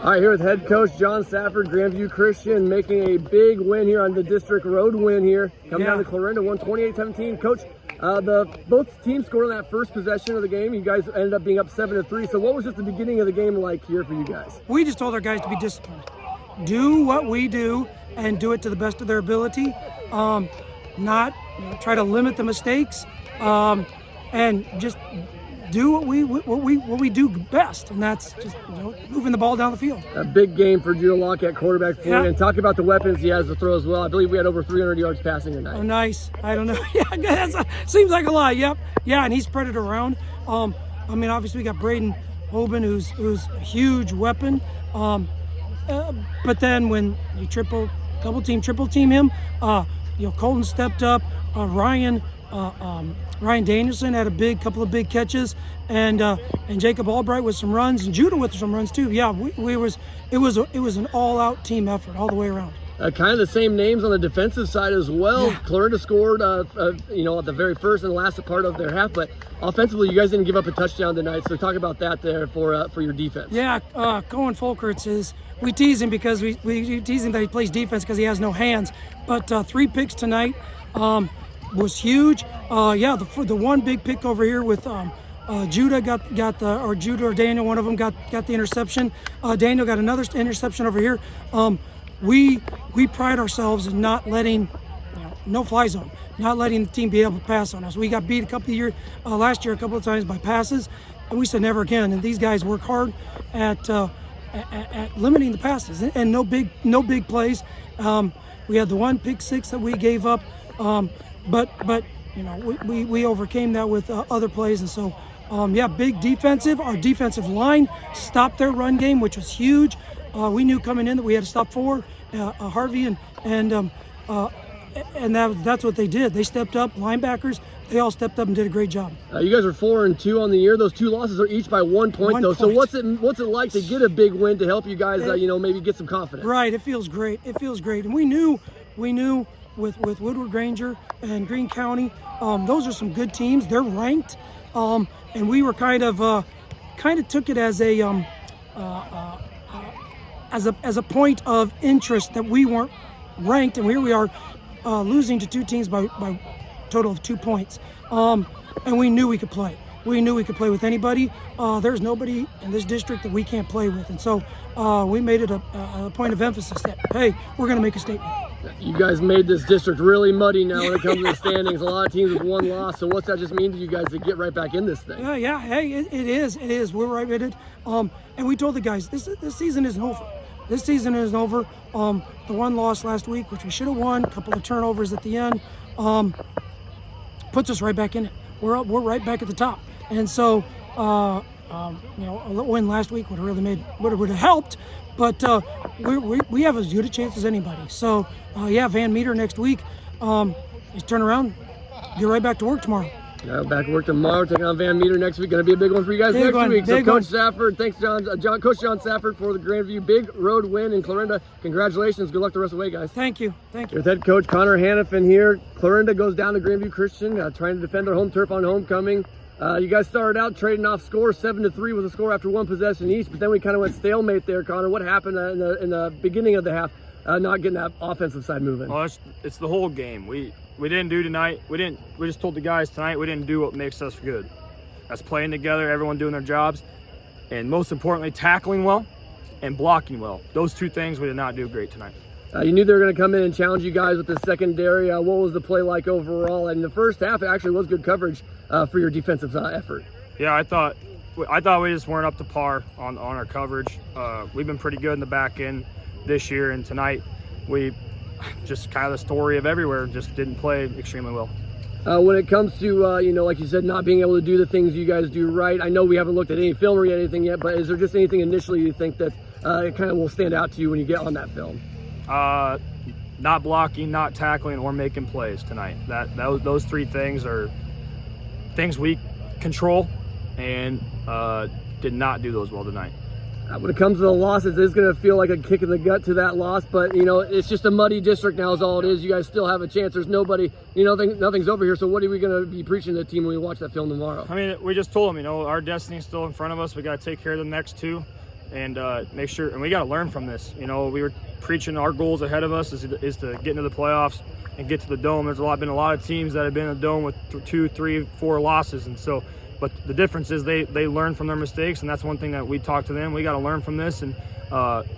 All right, here with head coach John Safford, Grandview Christian, making a big win here on the district road win here. Coming down to Clarinda, 128-17. Coach, both teams scored on that first possession of the game. You guys ended up being up 7-3. So what was just the beginning of the game like here for you guys? We just told our guys to be disciplined. Do what we do and do it to the best of their ability. Not try to limit the mistakes, and just do what we do best, and that's just moving the ball down the field. A big game for Judah Lockett, quarterback for you. And talk about the weapons he has to throw as well. I believe we had over 300 yards passing tonight. Oh, nice. I don't know. Yeah, seems like a lot. Yep. Yeah, and he's spread it around. I mean, obviously we got Braden Hoban, who's a huge weapon. But then when you triple team him, Colton stepped up. Ryan Danielson had a couple of big catches, and Jacob Albright with some runs, and Judah with some runs too. Yeah, it was an all-out team effort all the way around. Kind of the same names on the defensive side as well. Yeah. Clarinda scored, at the very first and last part of their half, but offensively, you guys didn't give up a touchdown tonight. So talk about that there for your defense. Yeah, Cohen Folkerts we tease him because we tease him that he plays defense because he has no hands. But 3 picks tonight was huge. The one big pick over here with Judah Judah or Daniel, one of them got the interception. Daniel got another interception over here. We pride ourselves in not letting, no fly zone, not letting the team be able to pass on us. We got beat last year a couple of times by passes, and we said never again. And these guys work hard at limiting the passes and no big plays. We had the one pick six that we gave up, but we overcame that with other plays, and so big defensive. Our defensive line stopped their run game, which was huge. We knew coming in that we had to stop Harvey and that's what they did. They stepped up. Linebackers, they all stepped up and did a great job. You guys are 4-2 on the year. Those 2 losses are each by 1 point, though. So what's it like to get a big win to help you guys, maybe get some confidence? Right. It feels great. And we knew with Woodward Granger and Greene County, those are some good teams. They're ranked, and we were kind of took it as a point of interest that we weren't ranked, and here we are losing to 2 teams by total of 2 points. And we knew we could play. We knew we could play with anybody. There's nobody in this district that we can't play with, and so we made it a point of emphasis that, hey, we're going to make a statement. You guys made this district really muddy now when it comes to the standings. A lot of teams with 1 loss. So what's that just mean to you guys to get right back in this thing? Yeah. Hey, it is. We're right with it. And we told the guys, this season isn't over. This season isn't over. The 1 loss last week, which we should have won, a couple of turnovers at the end, puts us right back in it. We're right back at the top. And so, a win last week would have helped. But we have as good a chance as anybody. So, Van Meter next week. Just turn around, get right back to work tomorrow. Back to work tomorrow, taking on Van Meter next week. Going to be a big one for you guys next week. So, Coach Safford, thanks, Coach John Safford, for the Grandview big road win in Clarinda. Congratulations. Good luck the rest of the way, guys. Thank you. With head coach Connor Hannafin here. Clarinda goes down to Grandview Christian, trying to defend their home turf on homecoming. You guys started out trading off scores 7-3 with a score after 1 possession each, but then we kind of went stalemate there, Connor. What happened in the beginning of the half, not getting that offensive side moving? Well, it's the whole game. We didn't do tonight. We just told the guys tonight we didn't do what makes us good. That's playing together, everyone doing their jobs, and most importantly, tackling well and blocking well. Those 2 things we did not do great tonight. You knew they were going to come in and challenge you guys with the secondary. What was the play like overall? And the first half, it actually was good coverage for your defensive effort. Yeah, I thought we just weren't up to par on our coverage. We've been pretty good in the back end this year, and tonight we just kind of the story of everywhere, just didn't play extremely well. When it comes to, like you said, not being able to do the things you guys do right, I know we haven't looked at any film or anything yet, but is there just anything initially you think that it kind of will stand out to you when you get on that film? Not blocking, not tackling, or making plays tonight. Those 3 things are things we control, and did not do those well tonight. When it comes to the losses, it's going to feel like a kick in the gut to that loss, but it's just a muddy district now is all it is. You guys still have a chance. There's nobody, nothing's over here. So what are we going to be preaching to the team when we watch that film tomorrow? I mean, we just told them, our destiny's still in front of us. We got to take care of the next 2, and make sure. And we got to learn from this. You know, we were preaching our goals ahead of us is to get into the playoffs and get to the Dome. There's been a lot of teams that have been in the Dome with 2, 3, 4 losses, and so. But the difference is they learn from their mistakes, and that's one thing that we talk to them. We got to learn from this and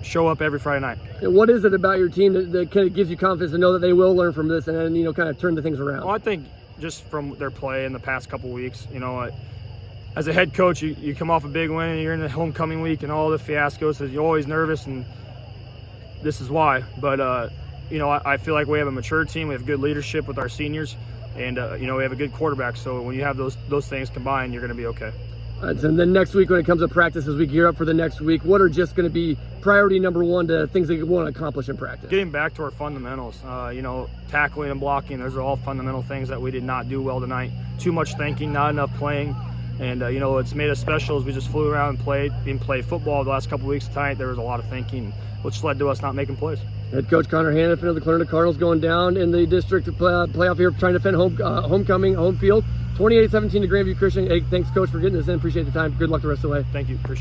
show up every Friday night. And what is it about your team that kind of gives you confidence to know that they will learn from this and then, you know, kind of turn the things around? Well, I think just from their play in the past couple weeks, you know, as a head coach, you come off a big win and you're in the homecoming week and all the fiascos, so you're always nervous, and this is why. But, you know, I feel like we have a mature team. We have good leadership with our seniors. And, you know, we have a good quarterback. So when you have those things combined, you're going to be okay. All right, and then next week when it comes to practice, as we gear up for the next week, what are just going to be priority number one to things that you want to accomplish in practice? Getting back to our fundamentals. You know, tackling and blocking, those are all fundamental things that we did not do well tonight. Too much thinking, not enough playing. And, you know, it's made us special as we just flew around and played football the last couple of weeks. Tonight there was a lot of thinking, which led to us not making plays. Head coach Connor Hannafin of the Clarinda Cardinals going down in the district playoff here, trying to defend home field. 28-17 to Grandview Christian. Hey, thanks, coach, for getting us in. Appreciate the time. Good luck the rest of the way. Thank you. Appreciate it.